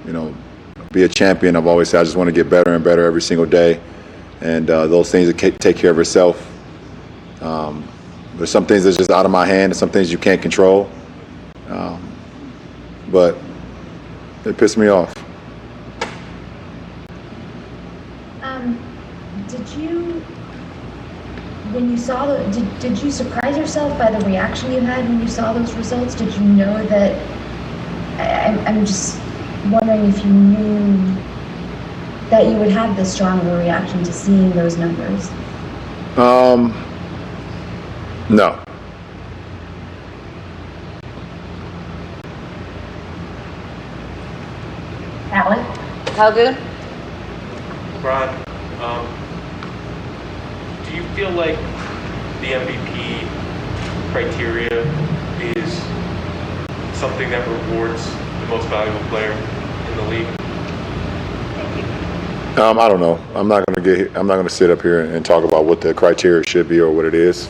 you know, be a champion. I've always said I just want to get better and better every single day, and those things take care of itself. There's some things that's just out of my hand, and some things you can't control. But it pissed me off. When you saw did you surprise yourself by the reaction you had when you saw those results? Did you know that? I'm just wondering if you knew that you would have this strong of a reaction to seeing those numbers. No. Alec? How good? LeBron, do you feel like the MVP criteria is something that rewards the most valuable player in the league? I don't know. I'm not going to sit up here and talk about what the criteria should be or what it is.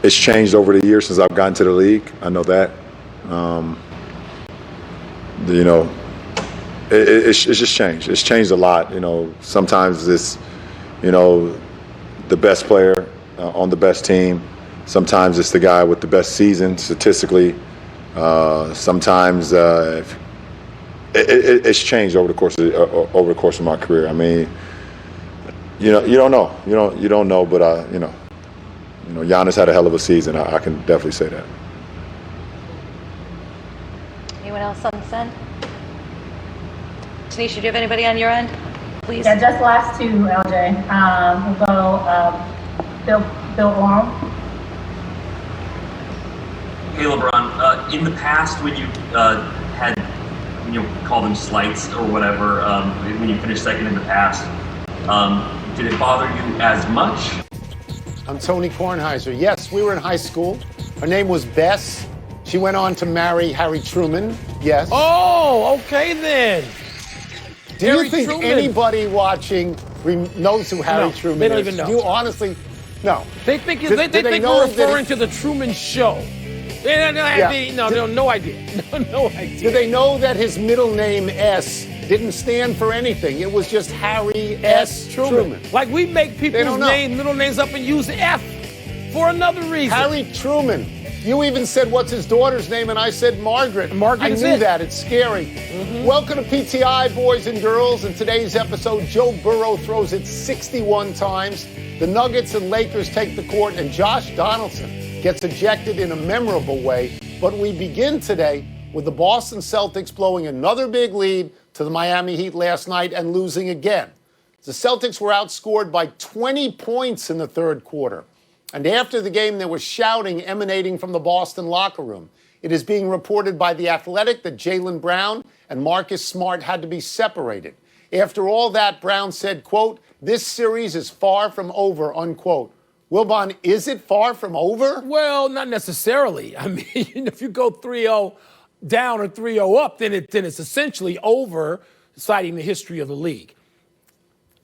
It's changed over the years since I've gotten to the league. I know that. It's just changed. It's changed a lot. Sometimes it's, the best player on the best team. Sometimes it's the guy with the best season statistically. Sometimes it's changed over the course of my career. I mean, you don't know. You don't know, but Giannis had a hell of a season. I can definitely say that. Anyone else on this end? Tanisha, do you have anybody on your end? Please. Yeah, just last two, LJ. We'll go Wilbon. Hey, LeBron. In the past, when you had, call them slights or whatever, when you finished second in the past, did it bother you as much? I'm Tony Kornheiser. Yes, we were in high school. Her name was Bess. She went on to marry Harry Truman. Yes. Oh, okay then. Do you think anybody watching knows who Harry Truman is? They don't even know. You honestly, no. They think we're referring to the Truman Show. They have no idea. No idea. Do they know that his middle name S didn't stand for anything? It was just Harry S. Truman. Like we make people's middle names up and use F for another reason. Harry Truman. You even said, what's his daughter's name? And I said, Margaret. I knew that. It's scary. Mm-hmm. Welcome to PTI, boys and girls. In today's episode, Joe Burrow throws it 61 times. The Nuggets and Lakers take the court, and Josh Donaldson gets ejected in a memorable way. But we begin today with the Boston Celtics blowing another big lead to the Miami Heat last night and losing again. The Celtics were outscored by 20 points in the third quarter. And after the game, there was shouting emanating from the Boston locker room. It is being reported by The Athletic that Jaylen Brown and Marcus Smart had to be separated. After all that, Brown said, quote, "This series is far from over," unquote. Wilbon, is it far from over? Well, not necessarily. I mean, if you go 3-0 down or 3-0 up, then it's essentially over, citing the history of the league.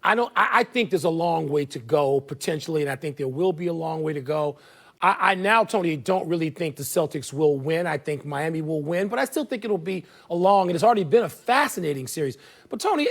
I think there's a long way to go, potentially, and I think there will be a long way to go. I now, Tony, don't really think the Celtics will win. I think Miami will win, but I still think it'll be a long, and it's already been a fascinating series. But, Tony,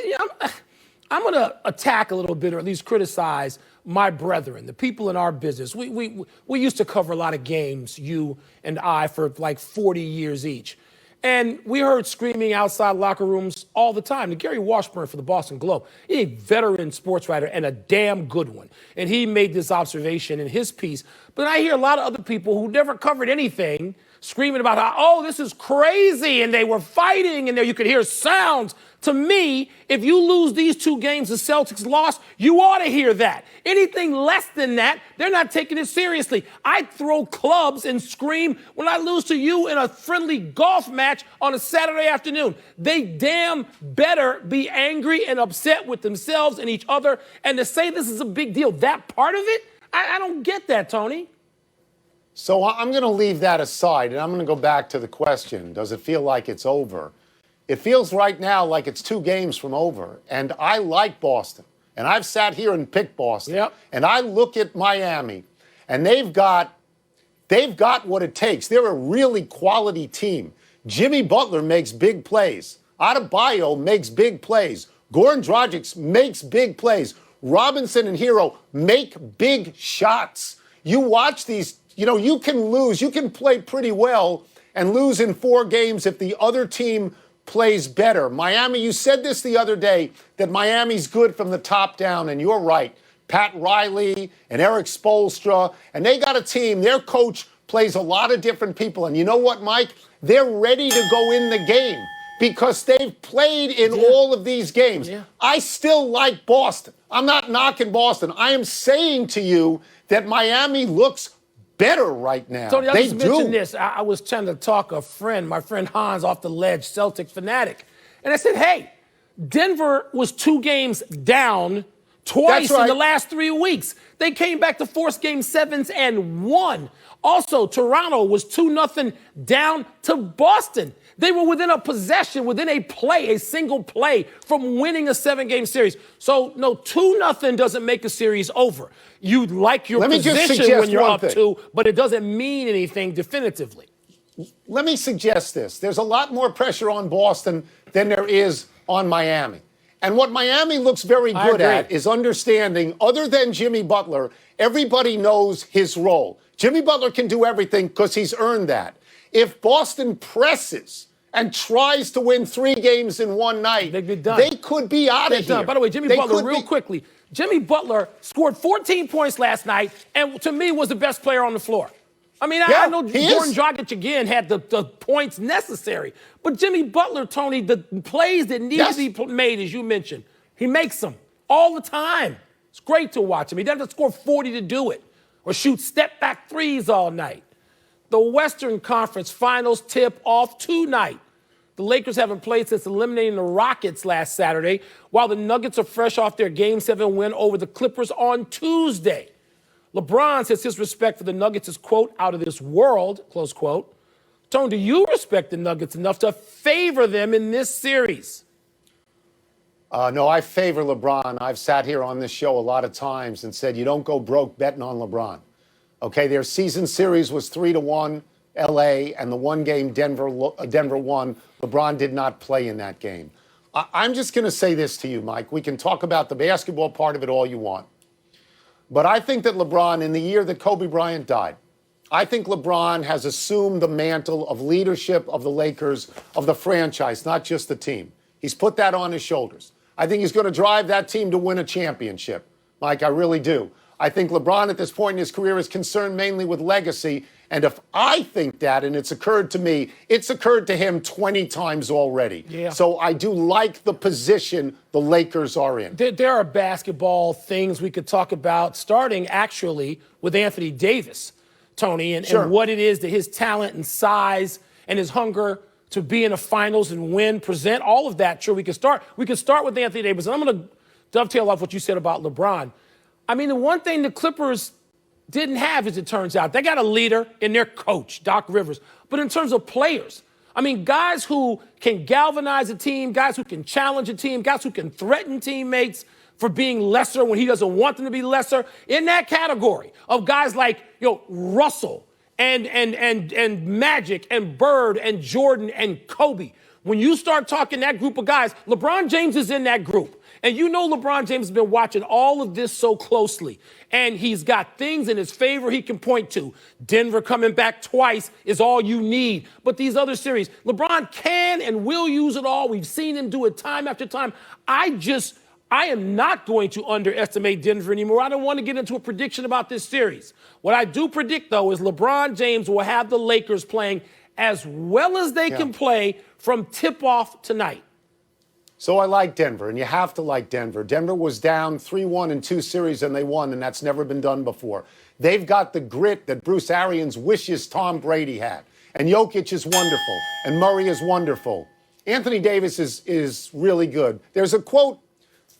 I'm going to attack a little bit, or at least criticize my brethren, the people in our business. We used to cover a lot of games, you and I, for like 40 years each. And we heard screaming outside locker rooms all the time. And Gary Washburn for the Boston Globe, he's a veteran sports writer and a damn good one. And he made this observation in his piece. But I hear a lot of other people who never covered anything screaming about how, oh, this is crazy, and they were fighting, and there you could hear sounds. To me, if you lose these two games the Celtics lost, you ought to hear that. Anything less than that, they're not taking it seriously. I'd throw clubs and scream when I lose to you in a friendly golf match on a Saturday afternoon. They damn better be angry and upset with themselves and each other. And to say this is a big deal, that part of it, I don't get that, Tony. So I'm going to leave that aside, and I'm going to go back to the question, does it feel like it's over? It feels right now like it's 2 games from over, and I like Boston. And I've sat here and picked Boston. Yep. And I look at Miami, and they've got what it takes. They're a really quality team. Jimmy Butler makes big plays. Adebayo makes big plays. Goran Dragic makes big plays. Robinson and Hero make big shots. You watch these, you can lose. You can play pretty well and lose in 4 games if the other team plays better. Miami, you said this the other day, that Miami's good from the top down, and you're right. Pat Riley and Eric Spoelstra, and they got a team. Their coach plays a lot of different people. And you know what, Mike? They're ready to go in the game because they've played in all of these games. Yeah. I still like Boston. I'm not knocking Boston. I am saying to you that Miami looks better right now. Tony, I they just do. mentioned this. I was trying to talk my friend Hans off the ledge, Celtic fanatic. And I said, hey, Denver was 2 games down twice in the last 3 weeks. They came back to force game 7s and won. Also, Toronto was 2-0 down to Boston. They were within a possession, within a single play from winning a 7-game series. So, no, 2-0 doesn't make a series over. You like your position when you're up 2, but it doesn't mean anything definitively. Let me suggest this. There's a lot more pressure on Boston than there is on Miami. And what Miami looks very good at is understanding, other than Jimmy Butler, everybody knows his role. Jimmy Butler can do everything because he's earned that. If Boston presses and tries to win 3 games in one night, they could be out of here. By the way, Jimmy Butler, real quickly, Jimmy Butler scored 14 points last night and, to me, was the best player on the floor. I mean, I know Goran Dragic, again, had the points necessary. But Jimmy Butler, Tony, the plays that need to be made, as you mentioned, he makes them all the time. It's great to watch him. He doesn't have to score 40 to do it or shoot step-back threes all night. The Western Conference Finals tip off tonight. The Lakers haven't played since eliminating the Rockets last Saturday, while the Nuggets are fresh off their Game 7 win over the Clippers on Tuesday. LeBron says his respect for the Nuggets is, quote, out of this world, close quote. Tone, do you respect the Nuggets enough to favor them in this series? No, I favor LeBron. I've sat here on this show a lot of times and said you don't go broke betting on LeBron. Okay, their season series was 3-1 L.A., and the one game Denver won. LeBron did not play in that game. I'm just going to say this to you, Mike. We can talk about the basketball part of it all you want. But I think that LeBron, in the year that Kobe Bryant died, I think LeBron has assumed the mantle of leadership of the Lakers, of the franchise, not just the team. He's put that on his shoulders. I think he's going to drive that team to win a championship. Mike, I really do. I think LeBron at this point in his career is concerned mainly with legacy. And if I think that, and it's occurred to me, it's occurred to him 20 times already. Yeah. So I do like the position the Lakers are in. There are basketball things we could talk about, starting actually with Anthony Davis, Tony, and what it is that his talent and size and his hunger to be in the finals and win, present, all of that. Sure, we could start with Anthony Davis. And I'm going to dovetail off what you said about LeBron. I mean, the one thing the Clippers didn't have, as it turns out, they got a leader in their coach, Doc Rivers. But in terms of players, I mean, guys who can galvanize a team, guys who can challenge a team, guys who can threaten teammates for being lesser when he doesn't want them to be lesser, in that category of guys like, Russell and Magic and Bird and Jordan and Kobe. When you start talking that group of guys, LeBron James is in that group. And LeBron James has been watching all of this so closely. And he's got things in his favor he can point to. Denver coming back twice is all you need. But these other series, LeBron can and will use it all. We've seen him do it time after time. I am not going to underestimate Denver anymore. I don't want to get into a prediction about this series. What I do predict, though, is LeBron James will have the Lakers playing as well as they can play from tip-off tonight. So I like Denver, and you have to like Denver. Denver was down 3-1 in 2 series, and they won, and that's never been done before. They've got the grit that Bruce Arians wishes Tom Brady had. And Jokic is wonderful, and Murray is wonderful. Anthony Davis is really good. There's a quote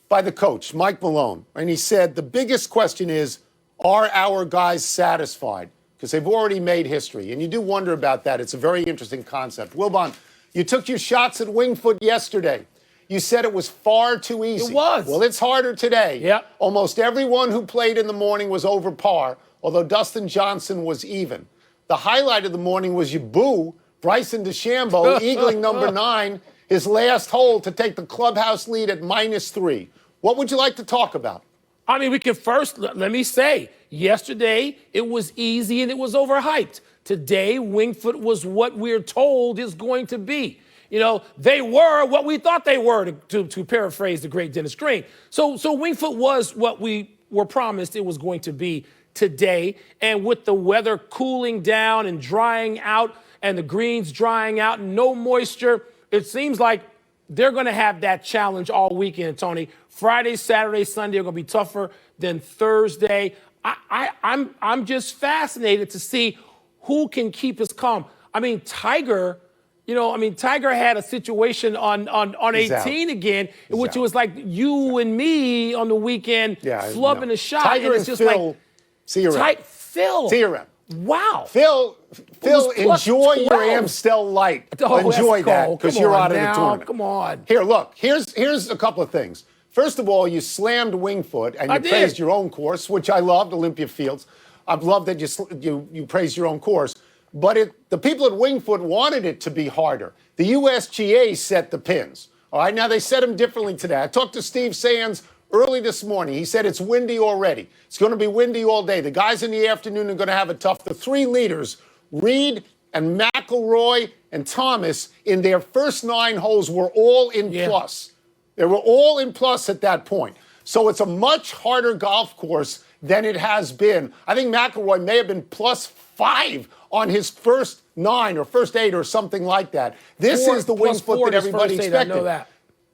by the coach, Mike Malone, and he said, the biggest question is, are our guys satisfied? Because they've already made history. And you do wonder about that. It's a very interesting concept. Wilbon, you took your shots at Wingfoot yesterday. You said it was far too easy. It was. Well, it's harder today. Yep. Almost everyone who played in the morning was over par, although Dustin Johnson was even. The highlight of the morning was your boo Bryson DeChambeau eagling number 9, his last hole to take the clubhouse lead at -3. What would you like to talk about? I mean, we can first, let me say, yesterday it was easy and it was overhyped. Today, Winged Foot was what we're told is going to be. You know, they were what we thought they were, to paraphrase the great Dennis Green. So Winged Foot was what we were promised it was going to be today. And with the weather cooling down and drying out and the greens drying out and no moisture, it seems like they're going to have that challenge all weekend, Tony. Friday, Saturday, Sunday are going to be tougher than Thursday. I'm just fascinated to see who can keep us calm. I mean, Tiger had a situation on 18 again, in which it was like you and me on the weekend flubbing a shot. Tiger and and it's just Phil, like see you around. Phil. See you around. Wow. Phil, enjoy your 12. Amstel Light. Oh, Enjoy that cold. because Come you're on out of now. the tournament. Come on. Here, look. Here's a couple of things. First of all, you slammed Winged Foot and you praised your own course, which I loved, Olympia Fields. I've loved that you praised your own course. But the people at Winged Foot wanted it to be harder. The USGA set the pins. All right, now they set them differently today. I talked to Steve Sands early this morning. He said it's windy already. It's going to be windy all day. The guys in the afternoon are going to have it tough. The 3 leaders, Reed and McIlroy and Thomas, in their first 9 holes were all in plus. They were all in plus at that point. So it's a much harder golf course than it has been. I think McIlroy may have been +5 on his first 9 or first 8 or something like that. This is the Winged Foot that everybody expected. I know that.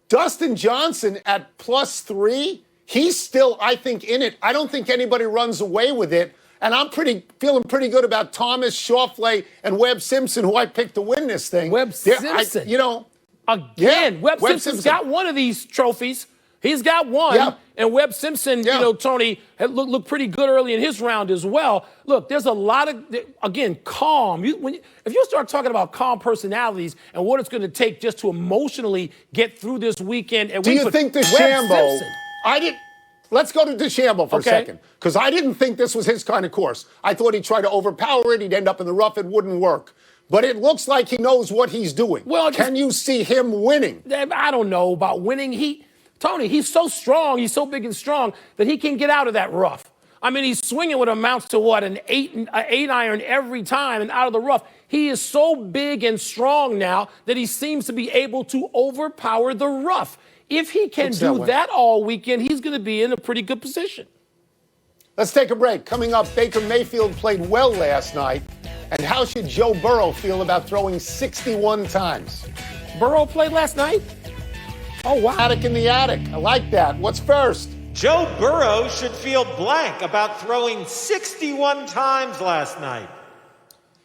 Dustin Johnson at +3, he's still, I think, in it. I don't think anybody runs away with it. And I'm feeling pretty good about Thomas, Schauffele, and Webb Simpson, who I picked to win this thing. Webb Simpson. Webb Simpson's got one of these trophies. He's got one. Yeah. And Webb Simpson, Tony, had looked pretty good early in his round as well. Look, there's a lot of, again, calm. If you start talking about calm personalities and what it's going to take just to emotionally get through this weekend. Do you think DeChambeau, let's go to DeChambeau for a second, because I didn't think this was his kind of course. I thought he'd try to overpower it. He'd end up in the rough. It wouldn't work. But it looks like he knows what he's doing. Well, can you see him winning? I don't know about winning. Tony, he's so strong, he's so big and strong that he can get out of that rough. I mean, he's swinging what amounts to an 8 iron every time and out of the rough. He is so big and strong now that he seems to be able to overpower the rough. If he can do that all weekend, he's going to be in a pretty good position. Let's take a break. Coming up, Baker Mayfield played well last night. And how should Joe Burrow feel about throwing 61 times? Burrow played last night? Oh, wow. Attic in the attic. I like that. What's first? Joe Burrow should feel blank about throwing 61 times last night.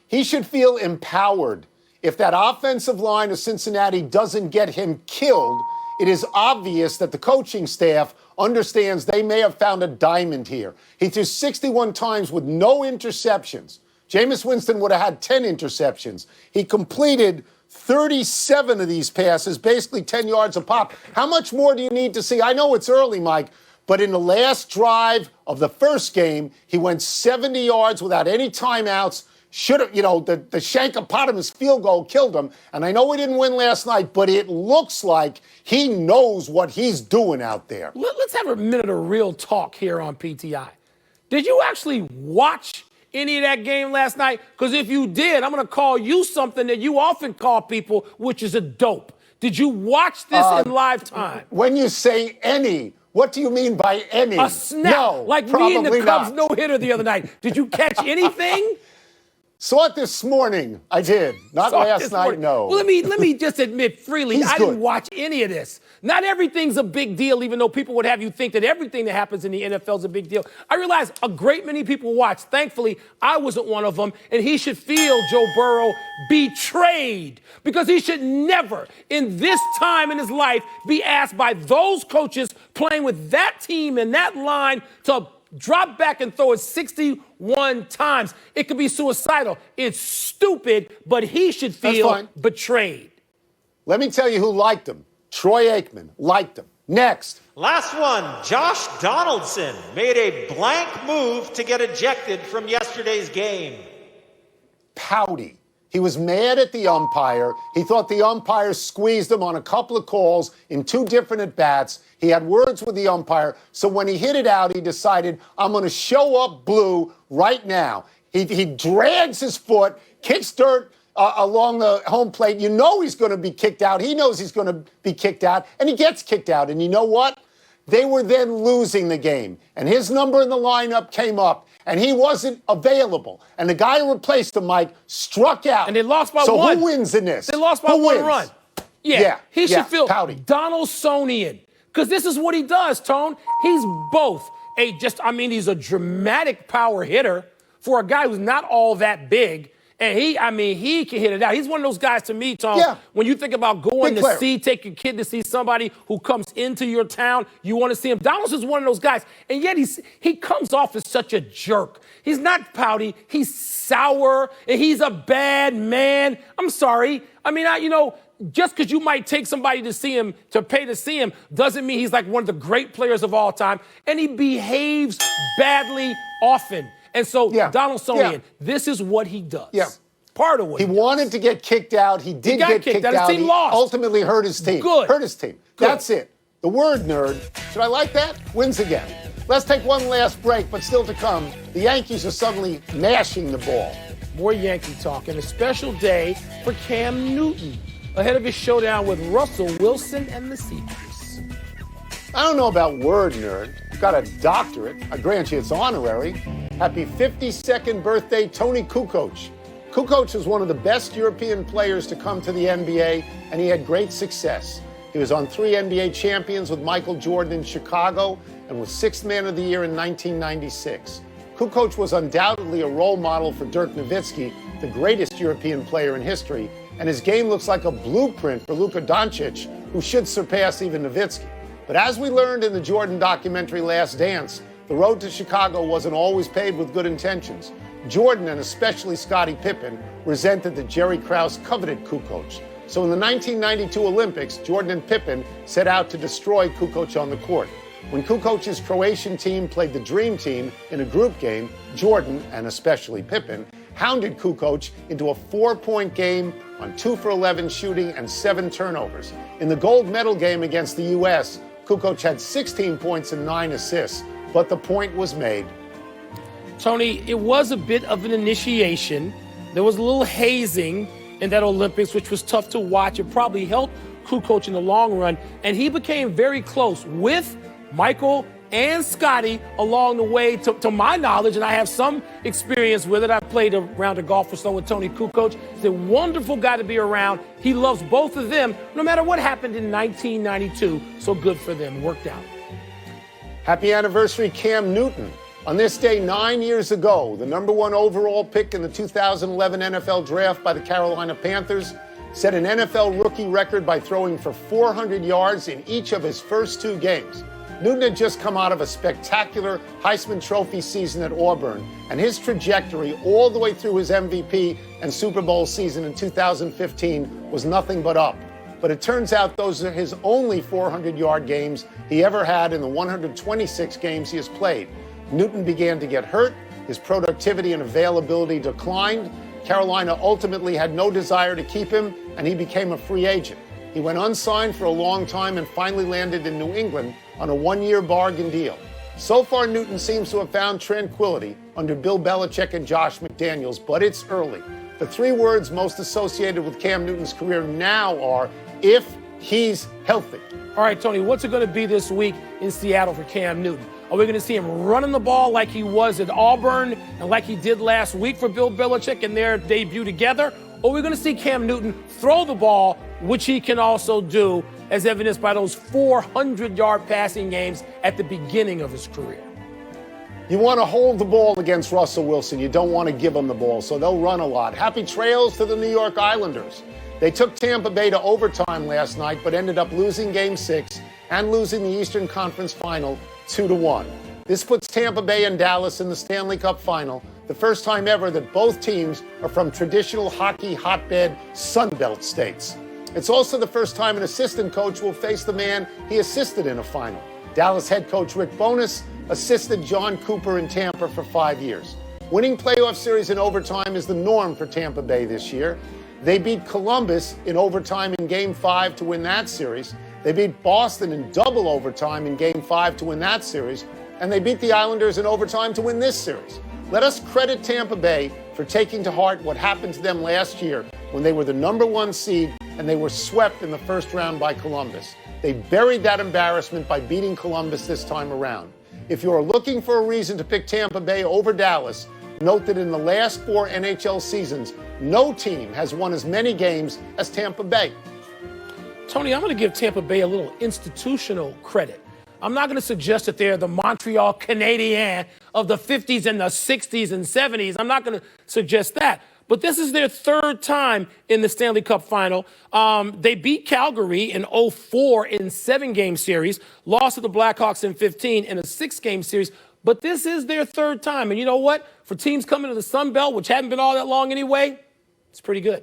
He should feel empowered. If that offensive line of Cincinnati doesn't get him killed, it is obvious that the coaching staff understands they may have found a diamond here. He threw 61 times with no interceptions. Jameis Winston would have had 10 interceptions. He completed 37 of these passes, basically 10 yards a pop. How much more do you need to see? I know it's early, Mike, but in the last drive of the first game, he went 70 yards without any timeouts. Should have, the Shankopotamus field goal killed him. And I know we didn't win last night, but it looks like he knows what he's doing out there. Let's have a minute of real talk here on PTI. Did you actually watch any of that game last night? Because if you did, I'm going to call you something that you often call people, which is a dope. Did you watch this in live time? When you say any, what do you mean by any? A snap. No, like me and the Cubs no-hitter the other night. Did you catch anything? Saw it this morning. I did. Not last night, no. Well, let me just admit freely, I didn't watch any of this. Not everything's a big deal, even though people would have you think that everything that happens in the NFL is a big deal. I realize a great many people watch. Thankfully, I wasn't one of them, and he should feel, Joe Burrow, betrayed, because he should never, in this time in his life, be asked by those coaches playing with that team and that line to drop back and throw it 61 times. It could be suicidal. It's stupid, but he should feel betrayed. Let me tell you who liked him. Troy Aikman liked him. Next. Last one, Josh Donaldson made a blank move to get ejected from yesterday's game. Pouty. He was mad at the umpire. He thought the umpire squeezed him on a couple of calls in 2 different at-bats. He had words with the umpire. So when he hit it out, he decided, I'm going to show up blue right now. He drags his foot, kicks dirt along the home plate. You know he's going to be kicked out. He knows he's going to be kicked out, and he gets kicked out. And you know what? They were then losing the game, and his number in the lineup came up, and he wasn't available. And the guy who replaced him, Mike, struck out. And they lost by so one. So who wins in this? They lost by who one wins? run. Yeah. He should feel pouty. Donaldsonian. Because this is what he does, Tone. He's both he's a dramatic power hitter for a guy who's not all that big. And he can hit it out. He's one of those guys to me, Tom. Yeah. When you think about going Big player. take your kid to see somebody who comes into your town, you want to see him. Donaldson's one of those guys. And yet he comes off as such a jerk. He's not pouty. He's sour. And he's a bad man. I'm sorry. Just because you might take somebody to pay to see him, doesn't mean he's like one of the great players of all time. And he behaves badly often. And so, Donaldsonian, this is what he does. Yeah. Part of what he wanted to get kicked out. He did get kicked out. His team he lost. ultimately hurt his team. Good. Hurt his team. Good. That's it. The word nerd, should I like that? Wins again. Let's take one last break, but still to come, the Yankees are suddenly mashing the ball. More Yankee talk and a special day for Cam Newton ahead of his showdown with Russell Wilson and the Seahawks. I don't know about word nerd. Got a doctorate. I grant you it's honorary. Happy 52nd birthday, Tony Kukoc. Kukoc was one of the best European players to come to the NBA, and he had great success. He was on 3 NBA champions with Michael Jordan in Chicago and was 6th Man of the Year in 1996. Kukoc was undoubtedly a role model for Dirk Nowitzki, the greatest European player in history, and his game looks like a blueprint for Luka Doncic, who should surpass even Nowitzki. But as we learned in the Jordan documentary Last Dance, the road to Chicago wasn't always paved with good intentions. Jordan, and especially Scottie Pippen, resented that Jerry Krause coveted Kukoc. So in the 1992 Olympics, Jordan and Pippen set out to destroy Kukoc on the court. When Kukoc's Croatian team played the Dream Team in a group game, Jordan, and especially Pippen, hounded Kukoc into a 4-point game on 2 for 11 shooting and 7 turnovers. In the gold medal game against the U.S., Kukoc had 16 points and 9 assists, but the point was made. Tony, it was a bit of an initiation. There was a little hazing in that Olympics, which was tough to watch. It probably helped Kukoc in the long run, and he became very close with Michael and Scotty along the way, to my knowledge, and I have some experience with it. I've played a round of golf or so with Tony Kukoc. He's a wonderful guy to be around. He loves both of them, no matter what happened in 1992. So good for them. Worked out. Happy anniversary, Cam Newton. On this day 9 years ago, the number 1 overall pick in the 2011 NFL Draft by the Carolina Panthers set an NFL rookie record by throwing for 400 yards in each of his first 2 games. Newton had just come out of a spectacular Heisman Trophy season at Auburn, and his trajectory all the way through his MVP and Super Bowl season in 2015 was nothing but up. But it turns out those are his only 400-yard games he ever had in the 126 games he has played. Newton began to get hurt, his productivity and availability declined. Carolina ultimately had no desire to keep him, and he became a free agent. He went unsigned for a long time and finally landed in New England on a 1-year bargain deal. So far, Newton seems to have found tranquility under Bill Belichick and Josh McDaniels, but it's early. The 3 words most associated with Cam Newton's career now are, if he's healthy. All right, Tony, what's it going to be this week in Seattle for Cam Newton? Are we going to see him running the ball like he was at Auburn and like he did last week for Bill Belichick in their debut together? Or are we going to see Cam Newton throw the ball, which he can also do, as evidenced by those 400-yard passing games at the beginning of his career? You want to hold the ball against Russell Wilson. You don't want to give him the ball, so they'll run a lot. Happy trails to the New York Islanders. They took Tampa Bay to overtime last night, but ended up losing Game 6 and losing the Eastern Conference Final 2-1. This puts Tampa Bay and Dallas in the Stanley Cup Final, the first time ever that both teams are from traditional hockey hotbed Sunbelt states. It's also the first time an assistant coach will face the man he assisted in a final. Dallas head coach Rick Bowness assisted John Cooper in Tampa for 5 years. Winning playoff series in overtime is the norm for Tampa Bay this year. They beat Columbus in overtime in Game 5 to win that series. They beat Boston in double overtime in Game 5 to win that series. And they beat the Islanders in overtime to win this series. Let us credit Tampa Bay for taking to heart what happened to them last year when they were the #1 seed and they were swept in the first round by Columbus. They buried that embarrassment by beating Columbus this time around. If you're looking for a reason to pick Tampa Bay over Dallas, note that in the last 4 NHL seasons, no team has won as many games as Tampa Bay. Tony, I'm going to give Tampa Bay a little institutional credit. I'm not going to suggest that they're the Montreal Canadiens of the 50s and the 60s and 70s. I'm not going to suggest that. But this is their third time in the Stanley Cup final. They beat Calgary in 2004 in 7-game series, lost to the Blackhawks in 15 in a 6-game series. But this is their third time. And you know what? For teams coming to the Sun Belt, which haven't been all that long anyway, it's pretty good.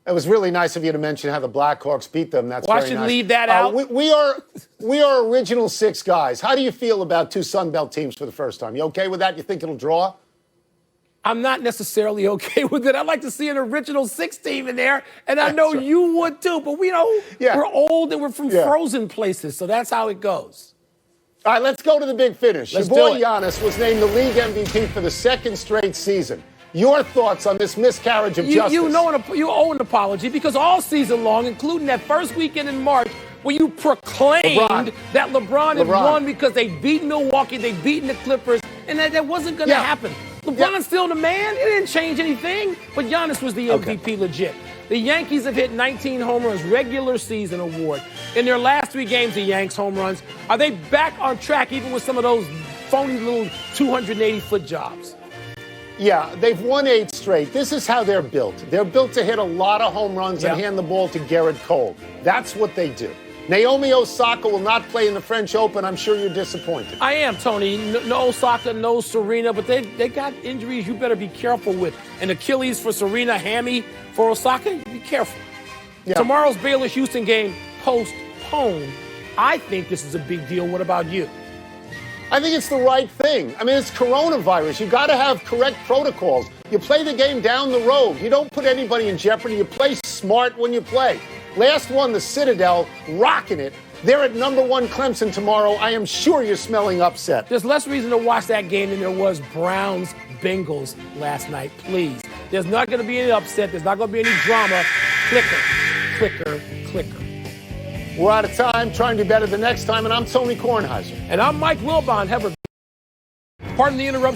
It was really nice of you to mention how the Blackhawks beat them. That's well, very nice. I should leave that out. We are original 6 guys. How do you feel about 2 Sun Belt teams for the first time? You okay with that? You think it'll draw? I'm not necessarily okay with it. I'd like to see an original 6 team in there, and I know you would too. But we're old and we're from frozen places, so that's how it goes. All right, let's go to the big finish. Let's Your boy do it. Giannis was named the league MVP for the 2nd straight season. Your thoughts on this miscarriage of justice? You owe an apology because all season long, including that first weekend in March, where you proclaimed that LeBron had won because they'd beaten Milwaukee, they'd beaten the Clippers, and that wasn't going to happen. LeBron's still the man. It didn't change anything. But Giannis was the MVP legit. The Yankees have hit 19 home runs, regular season award. In their last 3 games, the Yanks home runs. Are they back on track even with some of those phony little 280-foot jobs? Yeah, they've won 8 straight. This is how they're built. They're built to hit a lot of home runs and hand the ball to Garrett Cole. That's what they do. Naomi Osaka will not play in the French Open. I'm sure you're disappointed. I am, Tony. No Osaka, no Serena, but they got injuries you better be careful with. An Achilles for Serena, hammy for Osaka, be careful. Yeah. Tomorrow's Baylor-Houston game postponed. I think this is a big deal. What about you? I think it's the right thing. I mean, it's coronavirus. You got to have correct protocols. You play the game down the road. You don't put anybody in jeopardy. You play smart when you play. Last one, the Citadel, rocking it. They're at #1 Clemson tomorrow. I am sure you're smelling upset. There's less reason to watch that game than there was Browns-Bengals last night. Please. There's not going to be any upset. There's not going to be any drama. Clicker, clicker, clicker. We're out of time. Trying to do better the next time. And I'm Tony Kornheiser. And I'm Mike Wilbon. Pardon the interruption.